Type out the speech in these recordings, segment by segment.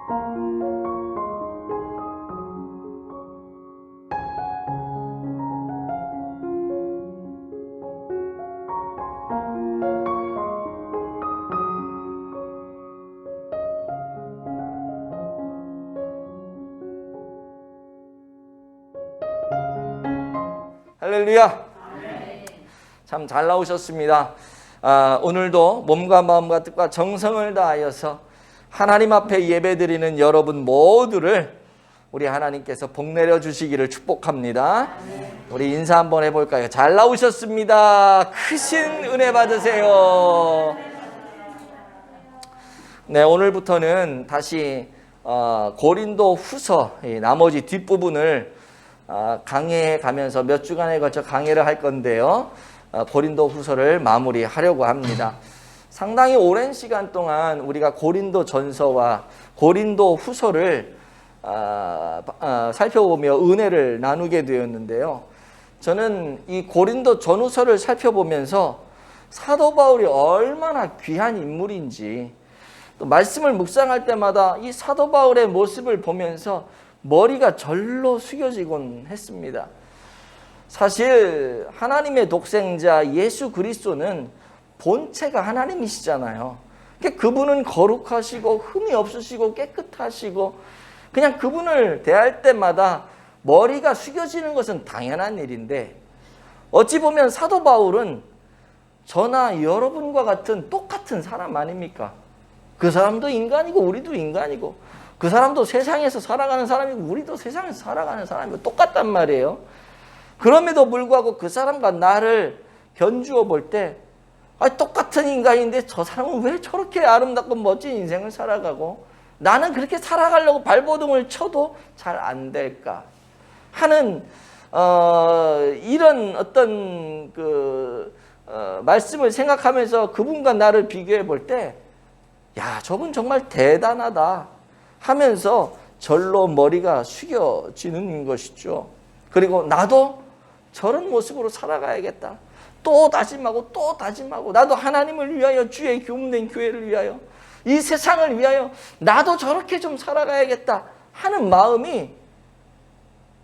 할렐루야. 참 잘 나오셨습니다. 오늘도 몸과 마음과 뜻과 정성을 다하여서 하나님 앞에 예배드리는 여러분 모두를 우리 하나님께서 복 내려 주시기를 축복합니다. 우리 인사 한번 해볼까요? 잘 나오셨습니다. 크신 은혜 받으세요. 네, 오늘부터는 다시 고린도 후서 나머지 뒷부분을 강의해 가면서 몇 주간에 걸쳐 강의를 할 건데요. 고린도 후서를 마무리하려고 합니다. 상당히 오랜 시간 동안 우리가 고린도 전서와 고린도 후서를 살펴보며 은혜를 나누게 되었는데요. 저는 이 고린도 전후서를 살펴보면서 사도 바울이 얼마나 귀한 인물인지, 또 말씀을 묵상할 때마다 이 사도 바울의 모습을 보면서 머리가 절로 숙여지곤 했습니다. 사실 하나님의 독생자 예수 그리스도는 본체가 하나님이시잖아요. 그분은 거룩하시고 흠이 없으시고 깨끗하시고 그냥 그분을 대할 때마다 머리가 숙여지는 것은 당연한 일인데, 어찌 보면 사도 바울은 저나 여러분과 같은 똑같은 사람 아닙니까? 그 사람도 인간이고 우리도 인간이고, 그 사람도 세상에서 살아가는 사람이고 우리도 세상에서 살아가는 사람이고 똑같단 말이에요. 그럼에도 불구하고 그 사람과 나를 견주어 볼 때 똑같은 인간인데 저 사람은 왜 저렇게 아름답고 멋진 인생을 살아가고 나는 그렇게 살아가려고 발버둥을 쳐도 잘 안 될까 하는 이런 어떤 말씀을 생각하면서 그분과 나를 비교해 볼 때, 야, 저분 정말 대단하다 하면서 절로 머리가 숙여지는 것이죠. 그리고 나도 저런 모습으로 살아가야겠다. 또 다짐하고 또 다짐하고, 나도 하나님을 위하여, 주의 교훈된 교회를 위하여, 이 세상을 위하여 나도 저렇게 좀 살아가야겠다 하는 마음이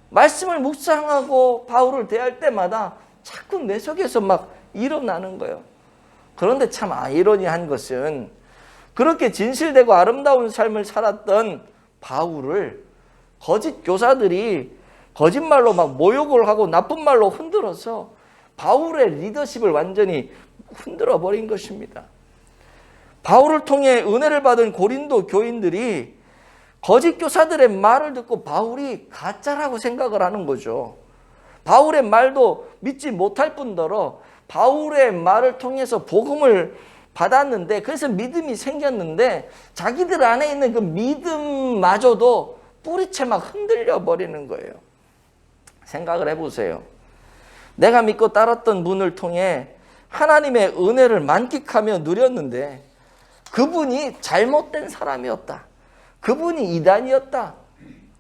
말씀을 묵상하고 바울을 대할 때마다 자꾸 내 속에서 막 일어나는 거예요. 그런데 참 아이러니한 것은 그렇게 진실되고 아름다운 삶을 살았던 바울을 거짓 교사들이 거짓말로 막 모욕을 하고 나쁜 말로 흔들어서 바울의 리더십을 완전히 흔들어 버린 것입니다. 바울을 통해 은혜를 받은 고린도 교인들이 거짓 교사들의 말을 듣고 바울이 가짜라고 생각을 하는 거죠. 바울의 말도 믿지 못할 뿐더러 바울의 말을 통해서 복음을 받았는데, 그래서 믿음이 생겼는데 자기들 안에 있는 그 믿음마저도 뿌리채 막 흔들려 버리는 거예요. 생각을 해보세요. 내가 믿고 따랐던 분을 통해 하나님의 은혜를 만끽하며 누렸는데 그분이 잘못된 사람이었다, 그분이 이단이었다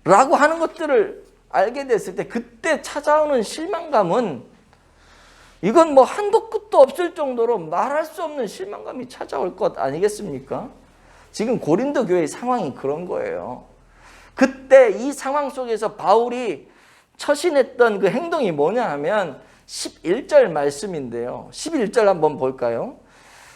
라고 하는 것들을 알게 됐을 때 그때 찾아오는 실망감은, 이건 뭐 한도 끝도 없을 정도로 말할 수 없는 실망감이 찾아올 것 아니겠습니까? 지금 고린도 교회의 상황이 그런 거예요. 그때 이 상황 속에서 바울이 처신했던 그 행동이 뭐냐 하면 11절 말씀인데요. 11절 한번 볼까요?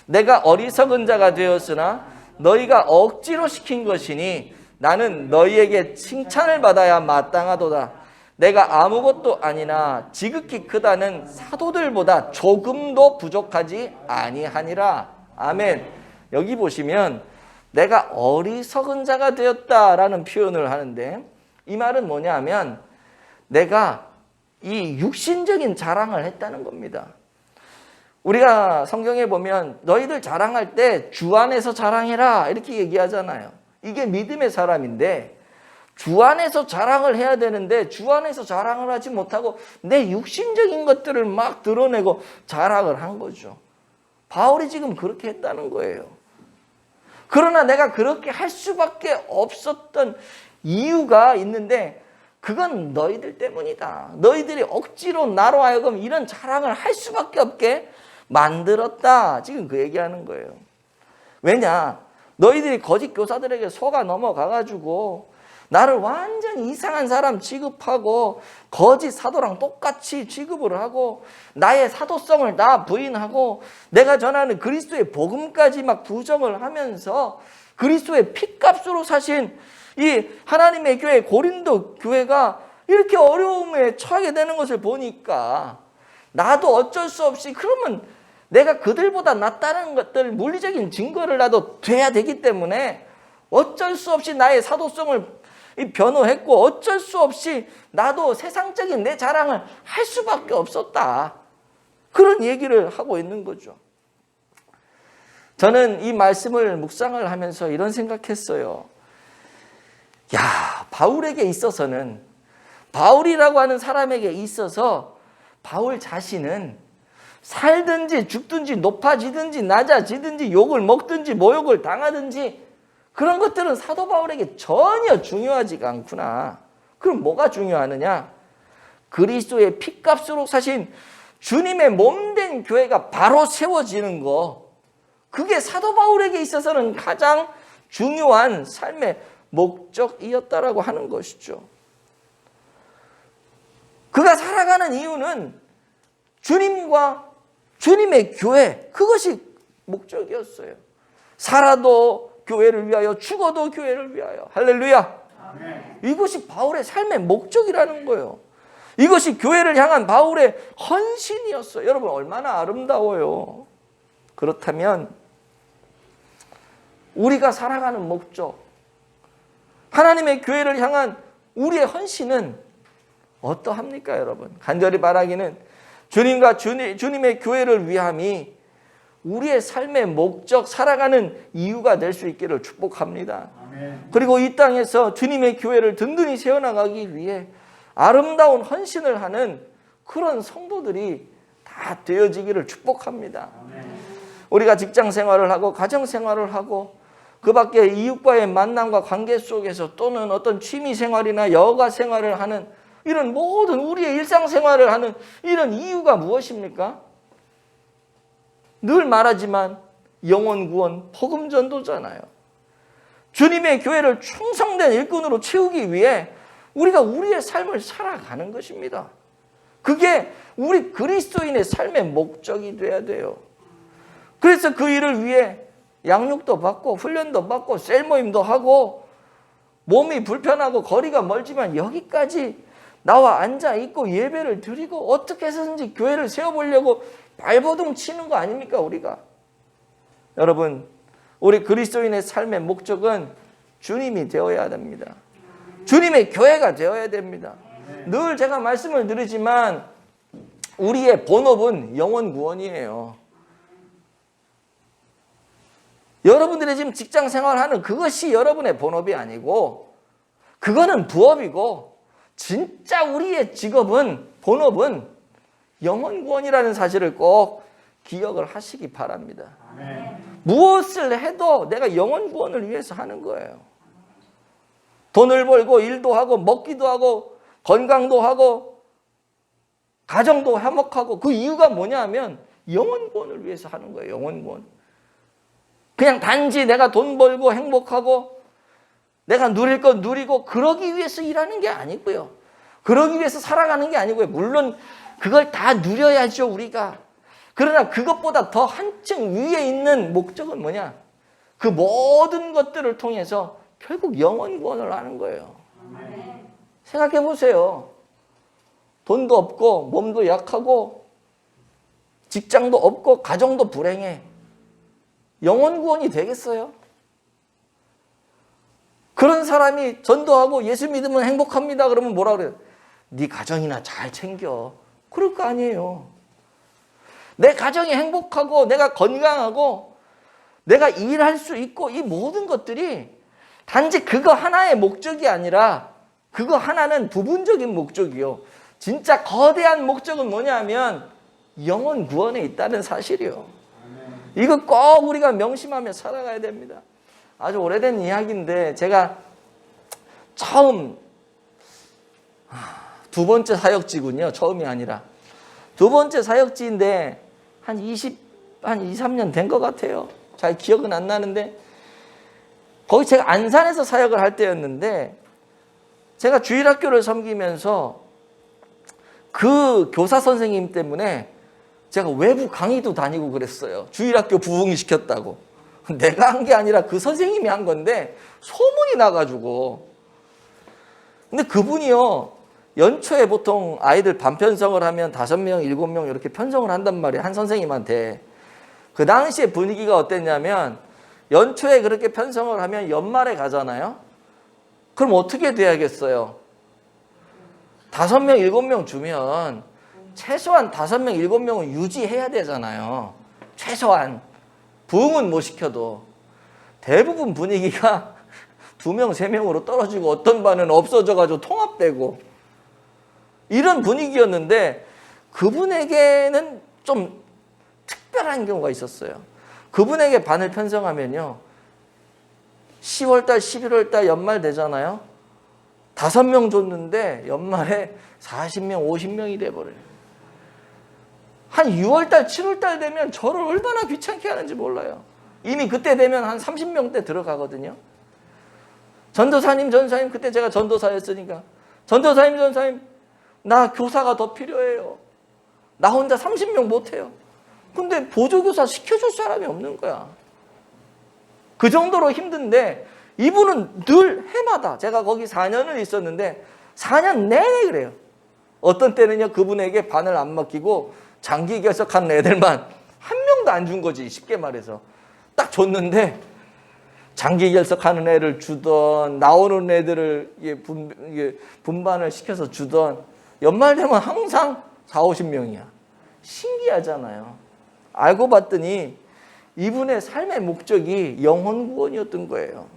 내가 어리석은 자가 되었으나 너희가 억지로 시킨 것이니 나는 너희에게 칭찬을 받아야 마땅하도다. 내가 아무것도 아니나 지극히 크다는 사도들보다 조금도 부족하지 아니하니라. 아멘. 여기 보시면 내가 어리석은 자가 되었다라는 표현을 하는데, 이 말은 뭐냐 하면 내가 이 육신적인 자랑을 했다는 겁니다. 우리가 성경에 보면 너희들 자랑할 때 주 안에서 자랑해라 이렇게 얘기하잖아요. 이게 믿음의 사람인데 주 안에서 자랑을 해야 되는데 주 안에서 자랑을 하지 못하고 내 육신적인 것들을 막 드러내고 자랑을 한 거죠. 바울이 지금 그렇게 했다는 거예요. 그러나 내가 그렇게 할 수밖에 없었던 이유가 있는데 그건 너희들 때문이다. 너희들이 억지로 나로 하여금 이런 자랑을 할 수밖에 없게 만들었다. 지금 그 얘기하는 거예요. 왜냐? 너희들이 거짓 교사들에게 속아 넘어가가지고 나를 완전히 이상한 사람 취급하고 거짓 사도랑 똑같이 취급을 하고 나의 사도성을 다 부인하고 내가 전하는 그리스도의 복음까지 막 부정을 하면서 그리스도의 핏값으로 사신 이 하나님의 교회 고린도 교회가 이렇게 어려움에 처하게 되는 것을 보니까 나도 어쩔 수 없이 그러면 내가 그들보다 낫다는 것들 물리적인 증거를 나도 돼야 되기 때문에 어쩔 수 없이 나의 사도성을 변호했고 어쩔 수 없이 나도 세상적인 내 자랑을 할 수밖에 없었다. 그런 얘기를 하고 있는 거죠. 저는 이 말씀을 묵상을 하면서 이런 생각했어요. 야, 바울에게 있어서는 바울이라고 하는 사람에게 있어서 바울 자신은 살든지 죽든지 높아지든지 낮아지든지 욕을 먹든지 모욕을 당하든지 그런 것들은 사도 바울에게 전혀 중요하지가 않구나. 그럼 뭐가 중요하느냐? 그리스도의 핏값으로 사신 주님의 몸된 교회가 바로 세워지는 거. 그게 사도 바울에게 있어서는 가장 중요한 삶의 목적이었다라고 하는 것이죠. 그가 살아가는 이유는 주님과 주님의 교회, 그것이 목적이었어요. 살아도 교회를 위하여, 죽어도 교회를 위하여. 할렐루야. 아멘. 이것이 바울의 삶의 목적이라는 거예요. 이것이 교회를 향한 바울의 헌신이었어요. 여러분 얼마나 아름다워요. 그렇다면 우리가 살아가는 목적, 하나님의 교회를 향한 우리의 헌신은 어떠합니까, 여러분? 간절히 바라기는 주님과 주님의 교회를 위함이 우리의 삶의 목적, 살아가는 이유가 될 수 있기를 축복합니다. 아멘. 그리고 이 땅에서 주님의 교회를 든든히 세워나가기 위해 아름다운 헌신을 하는 그런 성도들이 다 되어지기를 축복합니다. 아멘. 우리가 직장 생활을 하고 가정 생활을 하고 그 밖에 이웃과의 만남과 관계 속에서 또는 어떤 취미 생활이나 여가 생활을 하는 이런 모든 우리의 일상생활을 하는 이런 이유가 무엇입니까? 늘 말하지만 영혼 구원, 복음 전도잖아요. 주님의 교회를 충성된 일꾼으로 채우기 위해 우리가 우리의 삶을 살아가는 것입니다. 그게 우리 그리스도인의 삶의 목적이 돼야 돼요. 그래서 그 일을 위해 양육도 받고 훈련도 받고 셀모임도 하고 몸이 불편하고 거리가 멀지만 여기까지 나와 앉아있고 예배를 드리고 어떻게 해서든지 교회를 세워보려고 발버둥 치는 거 아닙니까, 우리가? 여러분, 우리 그리스도인의 삶의 목적은 주님이 되어야 됩니다. 주님의 교회가 되어야 됩니다. 늘 제가 말씀을 드리지만 우리의 본업은 영혼 구원이에요. 여러분들이 지금 직장 생활하는 그것이 여러분의 본업이 아니고 그거는 부업이고 진짜 우리의 직업은, 본업은 영혼 구원이라는 사실을 꼭 기억을 하시기 바랍니다. 아멘. 무엇을 해도 내가 영혼 구원을 위해서 하는 거예요. 돈을 벌고 일도 하고 먹기도 하고 건강도 하고 가정도 화목하고 그 이유가 뭐냐면 영혼 구원을 위해서 하는 거예요. 영혼 구원. 그냥 단지 내가 돈 벌고 행복하고 내가 누릴 건 누리고 그러기 위해서 일하는 게 아니고요. 그러기 위해서 살아가는 게 아니고요. 물론 그걸 다 누려야죠, 우리가. 그러나 그것보다 더 한층 위에 있는 목적은 뭐냐? 그 모든 것들을 통해서 결국 영혼 구원을 하는 거예요. 생각해 보세요. 돈도 없고 몸도 약하고 직장도 없고 가정도 불행해. 영혼 구원이 되겠어요? 그런 사람이 전도하고 예수 믿으면 행복합니다. 그러면 뭐라 그래요? 네 가정이나 잘 챙겨. 그럴 거 아니에요. 내 가정이 행복하고 내가 건강하고 내가 일할 수 있고 이 모든 것들이 단지 그거 하나의 목적이 아니라 그거 하나는 부분적인 목적이요. 진짜 거대한 목적은 뭐냐면 영혼 구원에 있다는 사실이요. 이거 꼭 우리가 명심하며 살아가야 됩니다. 아주 오래된 이야기인데 제가 처음 두 번째 사역지군요. 처음이 아니라 두 번째 사역지인데 한 2, 3년 된 것 같아요. 잘 기억은 안 나는데 거기 제가 안산에서 사역을 할 때였는데 제가 주일학교를 섬기면서 그 교사 선생님 때문에 제가 외부 강의도 다니고 그랬어요. 주일학교 부흥 시켰다고. 내가 한 게 아니라 그 선생님이 한 건데 소문이 나가지고. 근데 그분이요, 연초에 보통 아이들 반편성을 하면 5명, 7명 이렇게 편성을 한단 말이에요. 한 선생님한테. 그 당시에 분위기가 어땠냐면 연초에 그렇게 편성을 하면 연말에 가잖아요. 그럼 어떻게 돼야겠어요? 5명, 7명 주면 최소한 5명, 7명은 유지해야 되잖아요. 최소한. 부흥은 못 시켜도. 대부분 분위기가 2명, 3명으로 떨어지고 어떤 반은 없어져가지고 통합되고 이런 분위기였는데 그분에게는 좀 특별한 경우가 있었어요. 그분에게 반을 편성하면요, 10월달, 11월달 연말 되잖아요. 5명 줬는데 연말에 40명, 50명이 돼버려요. 한 6월달, 7월달 되면 저를 얼마나 귀찮게 하는지 몰라요. 이미 그때 되면 한 30명대 들어가거든요. 전도사님, 전사님, 그때 제가 전도사였으니까 전도사님, 전사님, 나 교사가 더 필요해요. 나 혼자 30명 못해요. 근데 보조교사 시켜줄 사람이 없는 거야. 그 정도로 힘든데 이분은 늘 해마다, 제가 거기 4년을 있었는데 4년 내내 그래요. 어떤 때는요, 그분에게 반을 안 맡기고 장기 결석하는 애들만 한 명도 안 준 거지, 쉽게 말해서. 딱 줬는데 장기 결석하는 애를 주던, 나오는 애들을 분반을 시켜서 주던, 연말 되면 항상 4, 50명이야. 신기하잖아요. 알고 봤더니 이분의 삶의 목적이 영혼 구원이었던 거예요.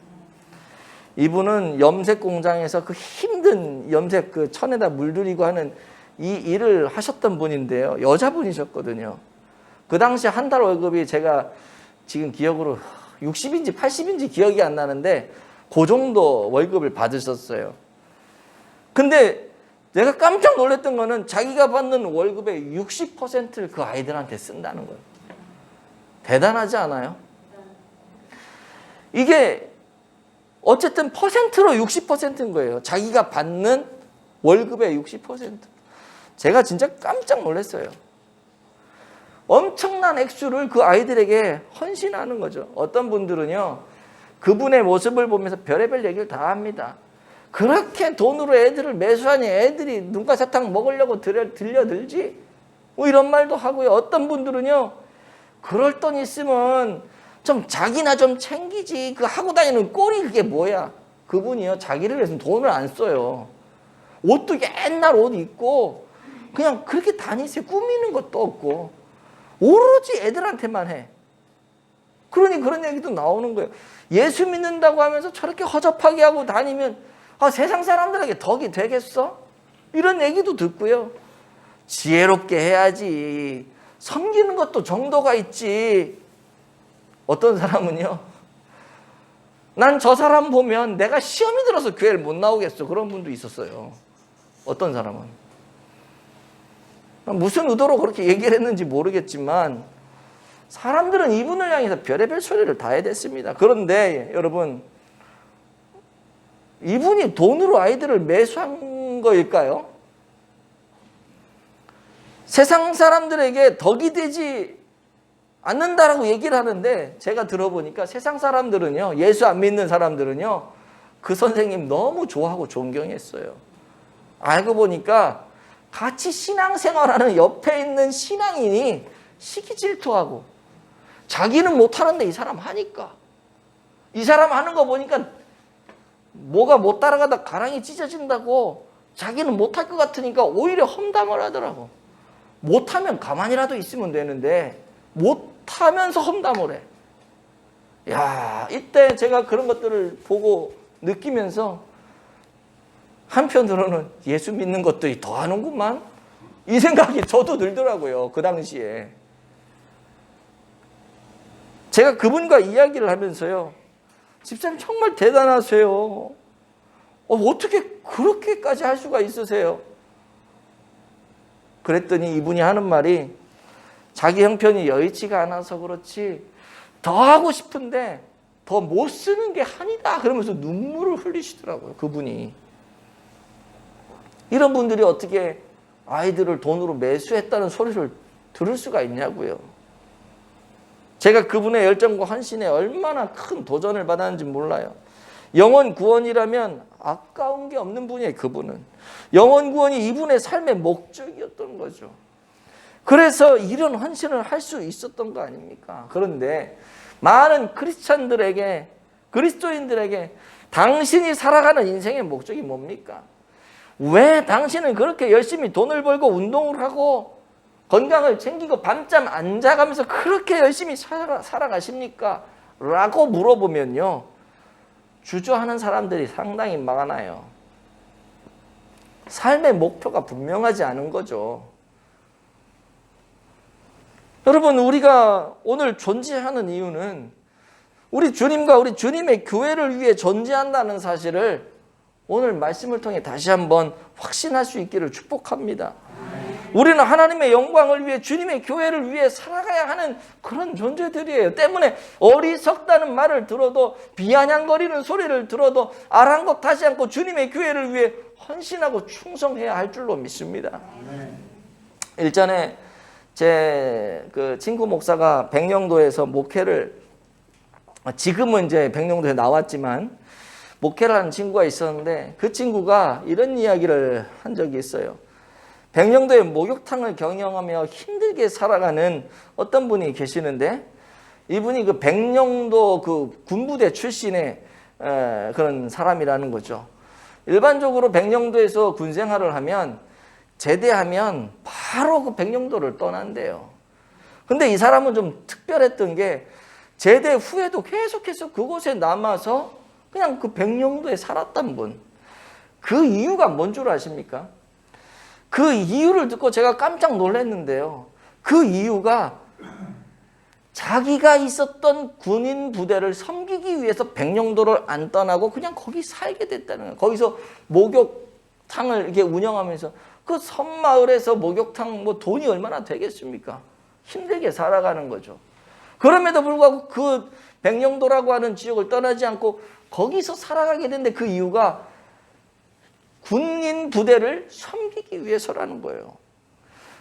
이분은 염색 공장에서 그 힘든 염색, 그 천에다 물들이고 하는 이 일을 하셨던 분인데요. 여자분이셨거든요. 그 당시 한 달 월급이 제가 지금 기억으로 60인지 80인지 기억이 안 나는데 그 정도 월급을 받으셨어요. 근데 내가 깜짝 놀랐던 거는 자기가 받는 월급의 60%를 그 아이들한테 쓴다는 거예요. 대단하지 않아요? 이게 어쨌든 퍼센트로 60%인 거예요. 자기가 받는 월급의 60%. 제가 진짜 깜짝 놀랐어요. 엄청난 액수를 그 아이들에게 헌신하는 거죠. 어떤 분들은요, 그분의 모습을 보면서 별의별 얘기를 다 합니다. 그렇게 돈으로 애들을 매수하니 애들이 눈가 사탕 먹으려고 들려들지? 뭐 이런 말도 하고요. 어떤 분들은요, 그럴 돈 있으면 좀 자기나 좀 챙기지. 그 하고 다니는 꼴이 그게 뭐야? 그분이요, 자기를 위해서는 돈을 안 써요. 옷도 옛날 옷 입고 그냥 그렇게 다니세요. 꾸미는 것도 없고 오로지 애들한테만 해. 그러니 그런 얘기도 나오는 거예요. 예수 믿는다고 하면서 저렇게 허접하게 하고 다니면 세상 사람들에게 덕이 되겠어? 이런 얘기도 듣고요. 지혜롭게 해야지. 섬기는 것도 정도가 있지. 어떤 사람은요, 난 저 사람 보면 내가 시험이 들어서 교회를 못 나오겠어. 그런 분도 있었어요. 어떤 사람은. 무슨 의도로 그렇게 얘기를 했는지 모르겠지만 사람들은 이분을 향해서 별의별 소리를 다 해댔습니다. 그런데 여러분, 이분이 돈으로 아이들을 매수한 거일까요? 세상 사람들에게 덕이 되지 않는다라고 얘기를 하는데 제가 들어보니까 세상 사람들은요, 예수 안 믿는 사람들은요, 그 선생님 너무 좋아하고 존경했어요. 알고 보니까 같이 신앙생활하는 옆에 있는 신앙인이 시기 질투하고 자기는 못하는데 이 사람 하니까, 이 사람 하는 거 보니까 뭐가 못 따라가다 가랑이 찢어진다고 자기는 못할 것 같으니까 오히려 험담을 하더라고. 못하면 가만히라도 있으면 되는데 못하면서 험담을 해. 야, 이때 제가 그런 것들을 보고 느끼면서 한편으로는 예수 믿는 것들이 더 하는구만, 이 생각이 저도 들더라고요. 그 당시에 제가 그분과 이야기를 하면서요, 집사님 정말 대단하세요. 어떻게 그렇게까지 할 수가 있으세요? 그랬더니 이분이 하는 말이, 자기 형편이 여의치가 않아서 그렇지 더 하고 싶은데 더 못 쓰는 게 한이다 그러면서 눈물을 흘리시더라고요. 그분이. 이런 분들이 어떻게 아이들을 돈으로 매수했다는 소리를 들을 수가 있냐고요. 제가 그분의 열정과 헌신에 얼마나 큰 도전을 받았는지 몰라요. 영혼 구원이라면 아까운 게 없는 분이에요. 그분은. 영혼 구원이 이분의 삶의 목적이었던 거죠. 그래서 이런 헌신을 할 수 있었던 거 아닙니까? 그런데 많은 크리스찬들에게, 그리스도인들에게 당신이 살아가는 인생의 목적이 뭡니까? 왜 당신은 그렇게 열심히 돈을 벌고 운동을 하고 건강을 챙기고 밤잠 안 자가면서 그렇게 열심히 살아가십니까? 라고 물어보면요, 주저하는 사람들이 상당히 많아요. 삶의 목표가 분명하지 않은 거죠. 여러분, 우리가 오늘 존재하는 이유는 우리 주님과 우리 주님의 교회를 위해 존재한다는 사실을 오늘 말씀을 통해 다시 한번 확신할 수 있기를 축복합니다. 우리는 하나님의 영광을 위해 주님의 교회를 위해 살아가야 하는 그런 존재들이에요. 때문에 어리석다는 말을 들어도, 비아냥거리는 소리를 들어도 아랑곳하지 않고 주님의 교회를 위해 헌신하고 충성해야 할 줄로 믿습니다. 일전에 제 그 친구 목사가 백령도에서 목회를, 지금은 이제 백령도에 나왔지만 목회를 하는 친구가 있었는데, 그 친구가 이런 이야기를 한 적이 있어요. 백령도의 목욕탕을 경영하며 힘들게 살아가는 어떤 분이 계시는데, 이분이 그 백령도 그 군부대 출신의 그런 사람이라는 거죠. 일반적으로 백령도에서 군 생활을 하면, 제대하면 바로 그 백령도를 떠난대요. 근데 이 사람은 좀 특별했던 게, 제대 후에도 계속해서 그곳에 남아서 그냥 그 백령도에 살았던 분. 그 이유가 뭔 줄 아십니까? 그 이유를 듣고 제가 깜짝 놀랐는데요. 그 이유가 자기가 있었던 군인 부대를 섬기기 위해서 백령도를 안 떠나고 그냥 거기 살게 됐다는 거예요. 거기서 목욕탕을 이렇게 운영하면서, 그 섬마을에서 목욕탕 뭐 돈이 얼마나 되겠습니까? 힘들게 살아가는 거죠. 그럼에도 불구하고 그 백령도라고 하는 지역을 떠나지 않고 거기서 살아가게 됐는데, 그 이유가 군인 부대를 섬기기 위해서라는 거예요.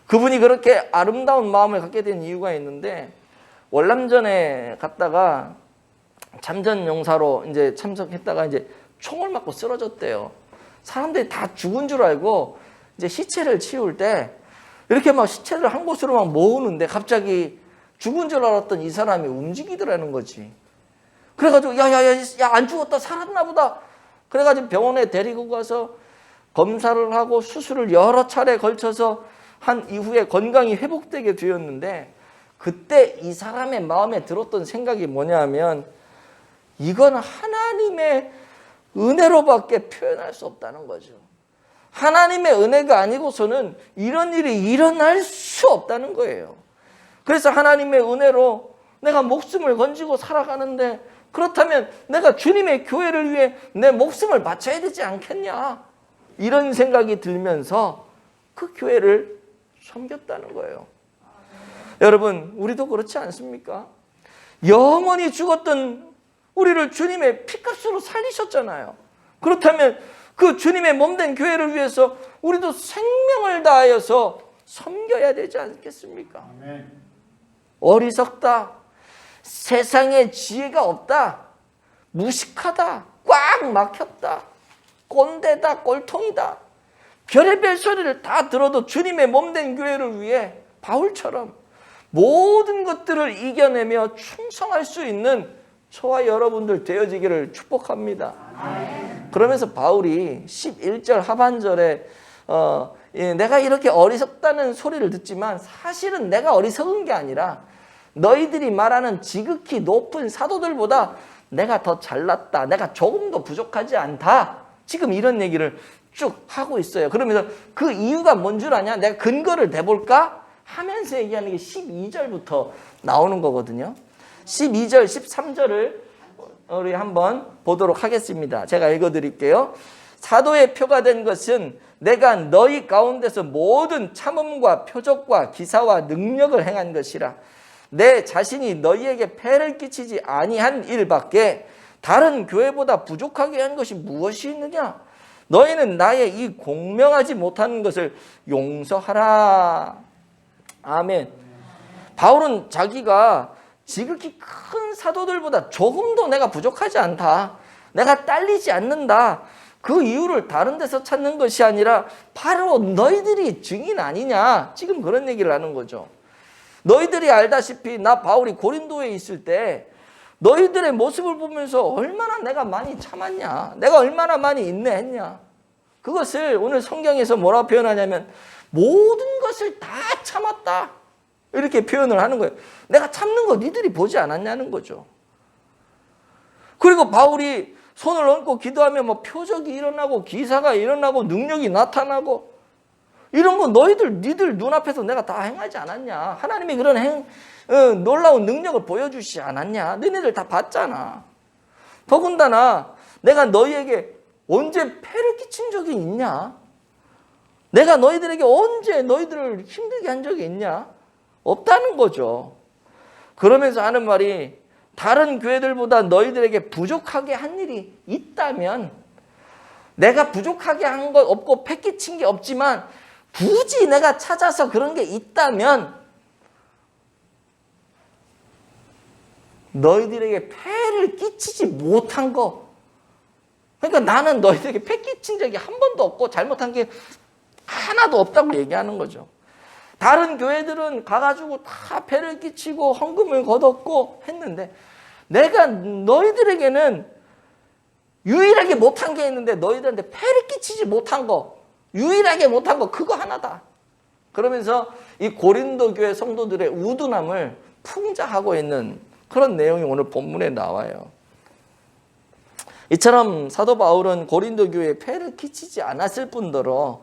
그분이 그렇게 아름다운 마음을 갖게 된 이유가 있는데, 월남전에 갔다가 참전 용사로 이제 참석했다가 이제 총을 맞고 쓰러졌대요. 사람들이 다 죽은 줄 알고 이제 시체를 치울 때 이렇게 막 시체를 한 곳으로 막 모으는데, 갑자기 죽은 줄 알았던 이 사람이 움직이더라는 거지. 그래가지고 야 안 죽었다, 살았나 보다. 그래가지고 병원에 데리고 가서 검사를 하고 수술을 여러 차례 걸쳐서 한 이후에 건강이 회복되게 되었는데, 그때 이 사람의 마음에 들었던 생각이 뭐냐면, 이건 하나님의 은혜로밖에 표현할 수 없다는 거죠. 하나님의 은혜가 아니고서는 이런 일이 일어날 수 없다는 거예요. 그래서 하나님의 은혜로 내가 목숨을 건지고 살아가는데, 그렇다면 내가 주님의 교회를 위해 내 목숨을 바쳐야 되지 않겠냐, 이런 생각이 들면서 그 교회를 섬겼다는 거예요. 여러분, 우리도 그렇지 않습니까? 영원히 죽었던 우리를 주님의 피값으로 살리셨잖아요. 그렇다면 그 주님의 몸된 교회를 위해서 우리도 생명을 다하여서 섬겨야 되지 않겠습니까? 아멘. 어리석다, 세상에 지혜가 없다, 무식하다, 꽉 막혔다, 꼰대다, 꼴통이다, 별의별 소리를 다 들어도 주님의 몸된 교회를 위해 바울처럼 모든 것들을 이겨내며 충성할 수 있는 저와 여러분들 되어지기를 축복합니다. 그러면서 바울이 11절 하반절에 내가 이렇게 어리석다는 소리를 듣지만 사실은 내가 어리석은 게 아니라 너희들이 말하는 지극히 높은 사도들보다 내가 더 잘났다, 내가 조금도 부족하지 않다, 지금 이런 얘기를 쭉 하고 있어요. 그러면서 그 이유가 뭔 줄 아냐? 내가 근거를 대볼까? 하면서 얘기하는 게 12절부터 나오는 거거든요. 12절, 13절을 우리 한번 보도록 하겠습니다. 제가 읽어드릴게요. 사도의 표가 된 것은 내가 너희 가운데서 모든 참음과 표적과 기사와 능력을 행한 것이라. 내 자신이 너희에게 폐를 끼치지 아니한 일밖에 다른 교회보다 부족하게 한 것이 무엇이 있느냐? 너희는 나의 이 공명하지 못하는 것을 용서하라. 아멘. 바울은 자기가 지극히 큰 사도들보다 조금도 내가 부족하지 않다. 내가 딸리지 않는다. 그 이유를 다른 데서 찾는 것이 아니라 바로 너희들이 증인 아니냐. 지금 그런 얘기를 하는 거죠. 너희들이 알다시피 나 바울이 고린도에 있을 때 너희들의 모습을 보면서 얼마나 내가 많이 참았냐. 내가 얼마나 많이 인내했냐. 그것을 오늘 성경에서 뭐라고 표현하냐면 모든 것을 다 참았다. 이렇게 표현을 하는 거예요. 내가 참는 거 니들이 보지 않았냐는 거죠. 그리고 바울이 손을 얹고 기도하면 뭐 표적이 일어나고 기사가 일어나고 능력이 나타나고 이런 거 니들 눈앞에서 내가 다 행하지 않았냐. 하나님이 그런 놀라운 능력을 보여주시지 않았냐. 너희들 다 봤잖아. 더군다나 내가 너희에게 언제 폐를 끼친 적이 있냐? 내가 너희들에게 언제 너희들을 힘들게 한 적이 있냐? 없다는 거죠. 그러면서 하는 말이 다른 교회들보다 너희들에게 부족하게 한 일이 있다면 내가 부족하게 한 것 없고 폐 끼친 게 없지만 굳이 내가 찾아서 그런 게 있다면 너희들에게 폐를 끼치지 못한 거. 그러니까 나는 너희들에게 폐 끼친 적이 한 번도 없고 잘못한 게 하나도 없다고 얘기하는 거죠. 다른 교회들은 가가지고 다 폐를 끼치고 헌금을 거뒀고 했는데 내가 너희들에게는 유일하게 못한 게 있는데 너희들한테 폐를 끼치지 못한 거, 유일하게 못한 거 그거 하나다. 그러면서 이 고린도 교회 성도들의 우둔함을 풍자하고 있는 그런 내용이 오늘 본문에 나와요. 이처럼 사도 바울은 고린도 교회에 폐를 끼치지 않았을 뿐더러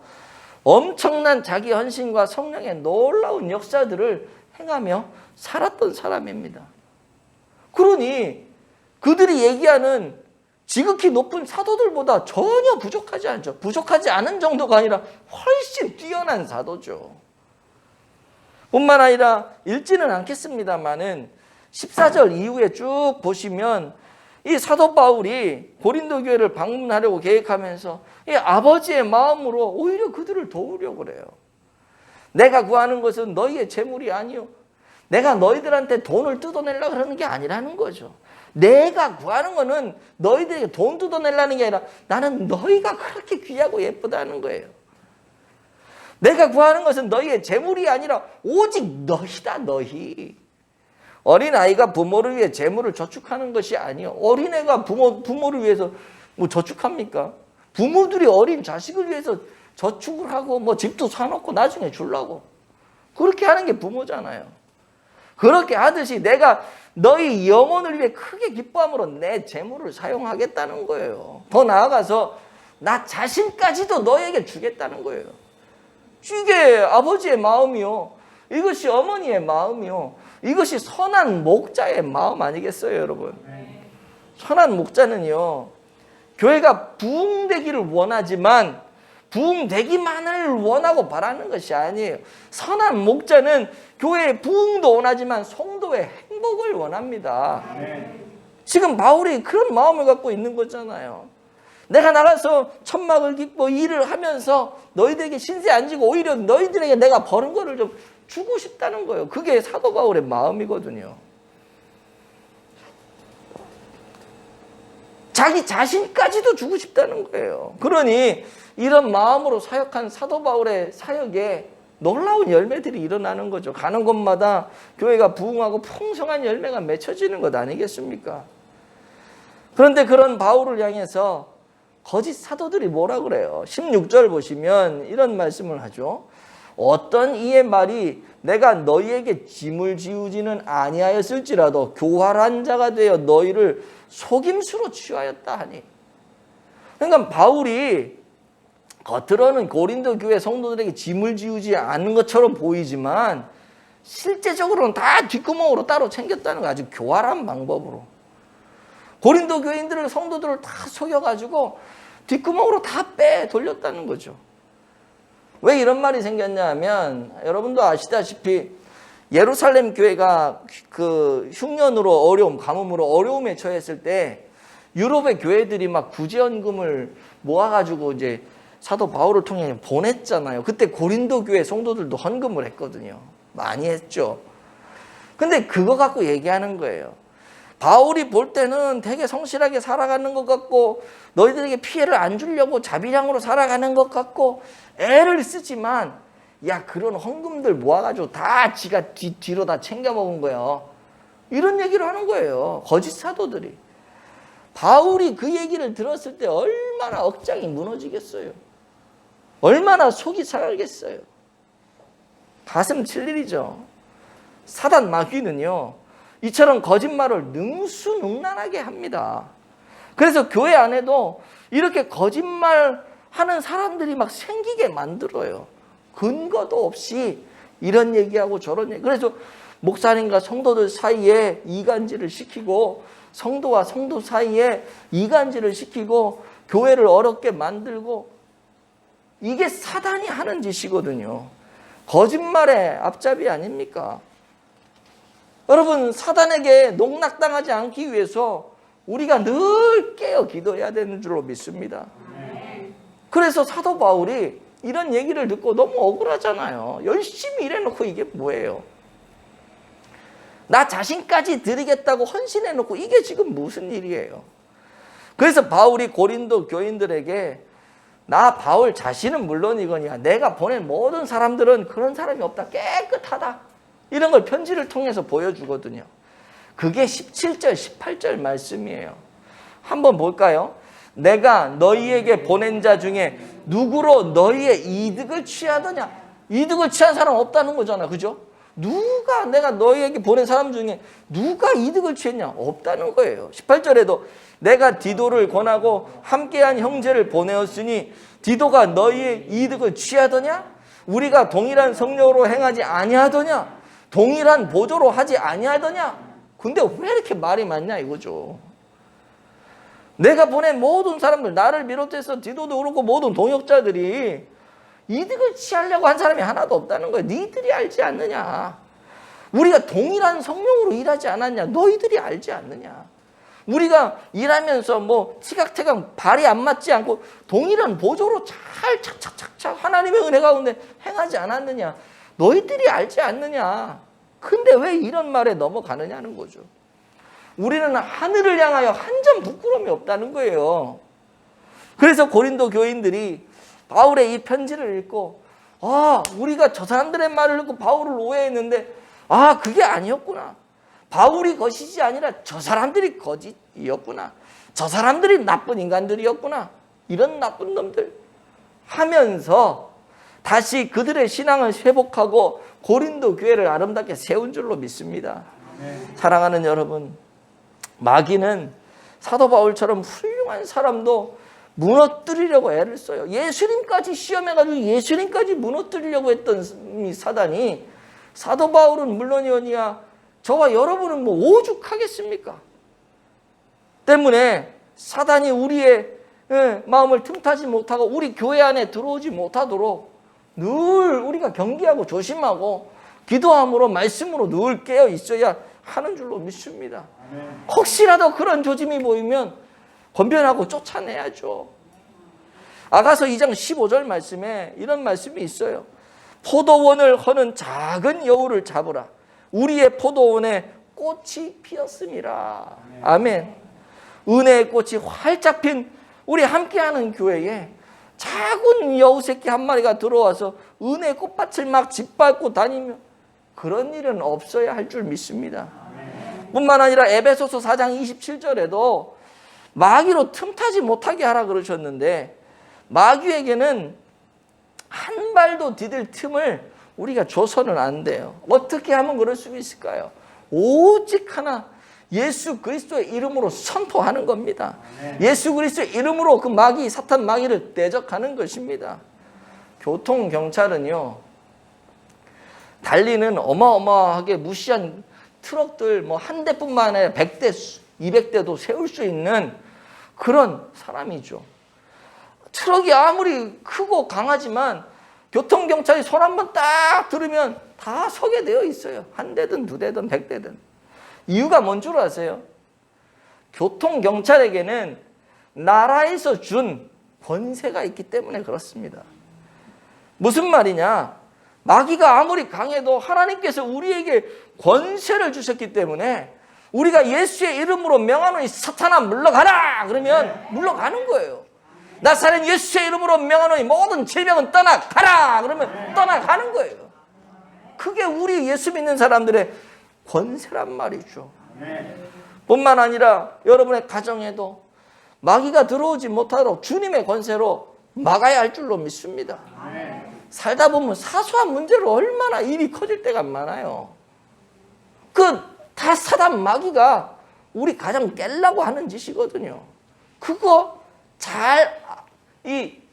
엄청난 자기 헌신과 성령의 놀라운 역사들을 행하며 살았던 사람입니다. 그러니 그들이 얘기하는 지극히 높은 사도들보다 전혀 부족하지 않죠. 부족하지 않은 정도가 아니라 훨씬 뛰어난 사도죠. 뿐만 아니라 읽지는 않겠습니다만은 14절 이후에 쭉 보시면 이 사도 바울이 고린도 교회를 방문하려고 계획하면서 이 아버지의 마음으로 오히려 그들을 도우려고 그래요. 내가 구하는 것은 너희의 재물이 아니요. 내가 너희들한테 돈을 뜯어내려고 그러는 게 아니라는 거죠. 내가 구하는 거는 너희들에게 돈 뜯어내려는 게 아니라 나는 너희가 그렇게 귀하고 예쁘다는 거예요. 내가 구하는 것은 너희의 재물이 아니라 오직 너희다, 너희. 어린아이가 부모를 위해 재물을 저축하는 것이 아니요. 어린애가 부모를 위해서 뭐 저축합니까? 부모들이 어린 자식을 위해서 저축을 하고 뭐 집도 사놓고 나중에 주려고. 그렇게 하는 게 부모잖아요. 그렇게 하듯이 내가 너희 영혼을 위해 크게 기뻐함으로 내 재물을 사용하겠다는 거예요. 더 나아가서 나 자신까지도 너에게 주겠다는 거예요. 이게 아버지의 마음이요. 이것이 어머니의 마음이요. 이것이 선한 목자의 마음 아니겠어요, 여러분? 선한 목자는요, 교회가 부흥되기를 원하지만 부흥되기만을 원하고 바라는 것이 아니에요. 선한 목자는 교회의 부흥도 원하지만 성도의 행복을 원합니다. 지금 바울이 그런 마음을 갖고 있는 거잖아요. 내가 나가서 천막을 깃고 일을 하면서 너희들에게 신세 안 지고 오히려 너희들에게 내가 버는 거를 좀 주고 싶다는 거예요. 그게 사도 바울의 마음이거든요. 자기 자신까지도 주고 싶다는 거예요. 그러니 이런 마음으로 사역한 사도 바울의 사역에 놀라운 열매들이 일어나는 거죠. 가는 곳마다 교회가 부흥하고 풍성한 열매가 맺혀지는 것 아니겠습니까? 그런데 그런 바울을 향해서 거짓 사도들이 뭐라 그래요? 16절 보시면 이런 말씀을 하죠. 어떤 이의 말이 내가 너희에게 짐을 지우지는 아니하였을지라도 교활한 자가 되어 너희를 속임수로 취하였다 하니. 그러니까 바울이 겉으로는 고린도 교회 성도들에게 짐을 지우지 않은 것처럼 보이지만 실제적으로는 다 뒷구멍으로 따로 챙겼다는 거, 아주 교활한 방법으로. 고린도 교인들을, 성도들을 다 속여가지고 뒷구멍으로 다 돌렸다는 거죠. 왜 이런 말이 생겼냐 하면 여러분도 아시다시피 예루살렘 교회가 그 흉년으로 가뭄으로 어려움에 처했을 때 유럽의 교회들이 막 구제연금을 모아가지고 이제 사도 바울을 통해 보냈잖아요. 그때 고린도 교회 성도들도 헌금을 했거든요. 많이 했죠. 근데 그거 갖고 얘기하는 거예요. 바울이 볼 때는 되게 성실하게 살아가는 것 같고 너희들에게 피해를 안 주려고 자비량으로 살아가는 것 같고 애를 쓰지만 야 그런 헌금들 모아가지고 다 지가 뒤로 다 챙겨 먹은 거예요. 이런 얘기를 하는 거예요. 거짓 사도들이. 바울이 그 얘기를 들었을 때 얼마나 억장이 무너지겠어요. 얼마나 속이 상하겠어요. 가슴 칠 일이죠. 사단 마귀는요. 이처럼 거짓말을 능수능란하게 합니다. 그래서 교회 안에도 이렇게 거짓말하는 사람들이 막 생기게 만들어요. 근거도 없이 이런 얘기하고 저런 얘기. 그래서 목사님과 성도들 사이에 이간질을 시키고 성도와 성도 사이에 이간질을 시키고 교회를 어렵게 만들고 이게 사단이 하는 짓이거든요. 거짓말의 앞잡이 아닙니까? 여러분 사단에게 농락당하지 않기 위해서 우리가 늘 깨어 기도해야 되는 줄로 믿습니다. 그래서 사도 바울이 이런 얘기를 듣고 너무 억울하잖아요. 열심히 일해놓고 이게 뭐예요? 나 자신까지 드리겠다고 헌신해놓고 이게 지금 무슨 일이에요? 그래서 바울이 고린도 교인들에게 나 바울 자신은 물론이거니와 내가 보낸 모든 사람들은 그런 사람이 없다. 깨끗하다. 이런 걸 편지를 통해서 보여주거든요. 그게 17절, 18절 말씀이에요. 한번 볼까요? 내가 너희에게 보낸 자 중에 누구로 너희의 이득을 취하더냐? 이득을 취한 사람 없다는 거잖아. 그죠? 누가 내가 너희에게 보낸 사람 중에 누가 이득을 취했냐? 없다는 거예요. 18절에도 내가 디도를 권하고 함께한 형제를 보내었으니 디도가 너희의 이득을 취하더냐? 우리가 동일한 성령으로 행하지 아니하더냐? 동일한 보조로 하지 아니하더냐? 근데 왜 이렇게 말이 많냐 이거죠. 내가 보낸 모든 사람들 나를 비롯해서 디도도 그렇고 모든 동역자들이 이득을 취하려고 한 사람이 하나도 없다는 거예요. 너희들이 알지 않느냐. 우리가 동일한 성령으로 일하지 않았냐. 너희들이 알지 않느냐. 우리가 일하면서 뭐 티각태각 발이 안 맞지 않고 동일한 보조로 잘 착착착착 하나님의 은혜 가운데 행하지 않았느냐. 너희들이 알지 않느냐. 근데 왜 이런 말에 넘어가느냐는 거죠. 우리는 하늘을 향하여 한 점 부끄러움이 없다는 거예요. 그래서 고린도 교인들이 바울의 이 편지를 읽고 우리가 저 사람들의 말을 듣고 바울을 오해했는데 그게 아니었구나. 바울이 거짓이 아니라 저 사람들이 거짓이었구나. 저 사람들이 나쁜 인간들이었구나. 이런 나쁜 놈들 하면서 다시 그들의 신앙을 회복하고 고린도 교회를 아름답게 세운 줄로 믿습니다. 사랑하는 여러분, 마귀는 사도 바울처럼 훌륭한 사람도 무너뜨리려고 애를 써요. 예수님까지 시험해가지고 예수님까지 무너뜨리려고 했던 이 사단이 사도 바울은 물론이오니와 저와 여러분은 뭐 오죽하겠습니까? 때문에 사단이 우리의 마음을 틈타지 못하고 우리 교회 안에 들어오지 못하도록 늘 우리가 경계하고 조심하고 기도함으로 말씀으로 늘 깨어 있어야 하는 줄로 믿습니다. 혹시라도 그런 조짐이 보이면 권변하고 쫓아내야죠. 아가서 2장 15절 말씀에 이런 말씀이 있어요. 포도원을 허는 작은 여우를 잡으라. 우리의 포도원에 꽃이 피었음이라. 아멘. 은혜의 꽃이 활짝 핀 우리 함께하는 교회에 작은 여우 새끼 한 마리가 들어와서 은혜의 꽃밭을 막 짓밟고 다니면 그런 일은 없어야 할 줄 믿습니다. 뿐만 아니라 에베소서 4장 27절에도 마귀로 틈타지 못하게 하라 그러셨는데 마귀에게는 한 발도 디딜 틈을 우리가 줘서는 안 돼요. 어떻게 하면 그럴 수 있을까요? 오직 하나 예수 그리스도의 이름으로 선포하는 겁니다. 예수 그리스도의 이름으로 그 마귀 사탄 마귀를 대적하는 것입니다. 교통경찰은요 달리는 어마어마하게 무시한 트럭들 뭐 한 대뿐만 아니라 100대, 200대도 세울 수 있는 그런 사람이죠. 트럭이 아무리 크고 강하지만 교통경찰이 손 한번 딱 들으면 다 서게 되어 있어요. 한 대든 두 대든 100대든. 이유가 뭔 줄 아세요? 교통경찰에게는 나라에서 준 권세가 있기 때문에 그렇습니다. 무슨 말이냐? 마귀가 아무리 강해도 하나님께서 우리에게 권세를 주셨기 때문에 우리가 예수의 이름으로 명하노니 사탄아 물러가라! 그러면 물러가는 거예요. 나사렛 예수의 이름으로 명하노니 모든 질병은 떠나가라! 그러면 떠나가는 거예요. 그게 우리 예수 믿는 사람들의 권세란 말이죠. 뿐만 아니라 여러분의 가정에도 마귀가 들어오지 못하도록 주님의 권세로 막아야 할 줄로 믿습니다. 살다 보면 사소한 문제로 얼마나 일이 커질 때가 많아요. 다 사단 마귀가 우리 가정 깨려고 하는 짓이거든요. 그거 잘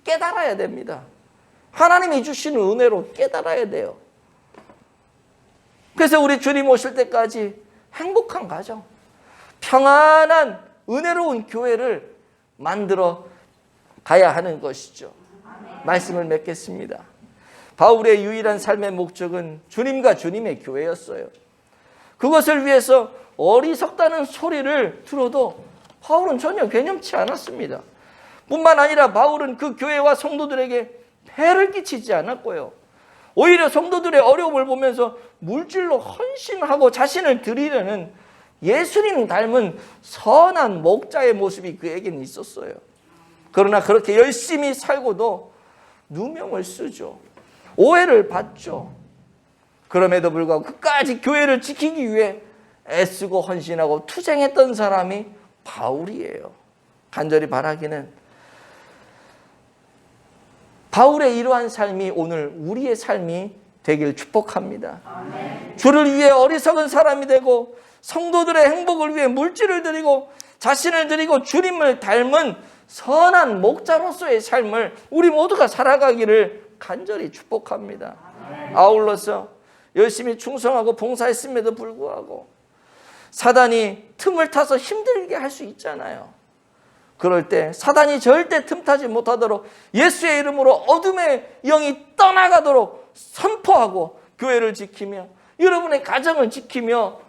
깨달아야 됩니다. 하나님이 주시는 은혜로 깨달아야 돼요. 그래서 우리 주님 오실 때까지 행복한 가정, 평안한 은혜로운 교회를 만들어 가야 하는 것이죠. 말씀을 맺겠습니다. 바울의 유일한 삶의 목적은 주님과 주님의 교회였어요. 그것을 위해서 어리석다는 소리를 들어도 바울은 전혀 개념치 않았습니다. 뿐만 아니라 바울은 그 교회와 성도들에게 폐를 끼치지 않았고요. 오히려 성도들의 어려움을 보면서 물질로 헌신하고 자신을 드리려는 예수님 닮은 선한 목자의 모습이 그에게는 있었어요. 그러나 그렇게 열심히 살고도 누명을 쓰죠. 오해를 받죠. 그럼에도 불구하고 끝까지 교회를 지키기 위해 애쓰고 헌신하고 투쟁했던 사람이 바울이에요. 간절히 바라기는 바울의 이러한 삶이 오늘 우리의 삶이 되길 축복합니다. 아멘. 주를 위해 어리석은 사람이 되고 성도들의 행복을 위해 물질을 드리고 자신을 드리고 주님을 닮은 선한 목자로서의 삶을 우리 모두가 살아가기를 간절히 축복합니다. 아멘. 아울러서 열심히 충성하고 봉사했음에도 불구하고 사단이 틈을 타서 힘들게 할 수 있잖아요. 그럴 때 사단이 절대 틈타지 못하도록 예수의 이름으로 어둠의 영이 떠나가도록 선포하고 교회를 지키며 여러분의 가정을 지키며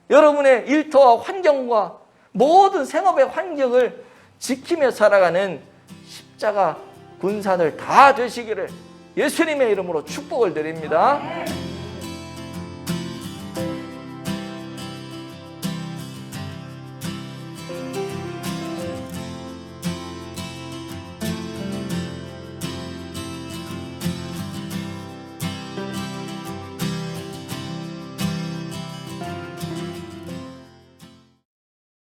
여러분의 일터와 환경과 모든 생업의 환경을 지키며 살아가는 십자가 군사들 다 되시기를 예수님의 이름으로 축복을 드립니다.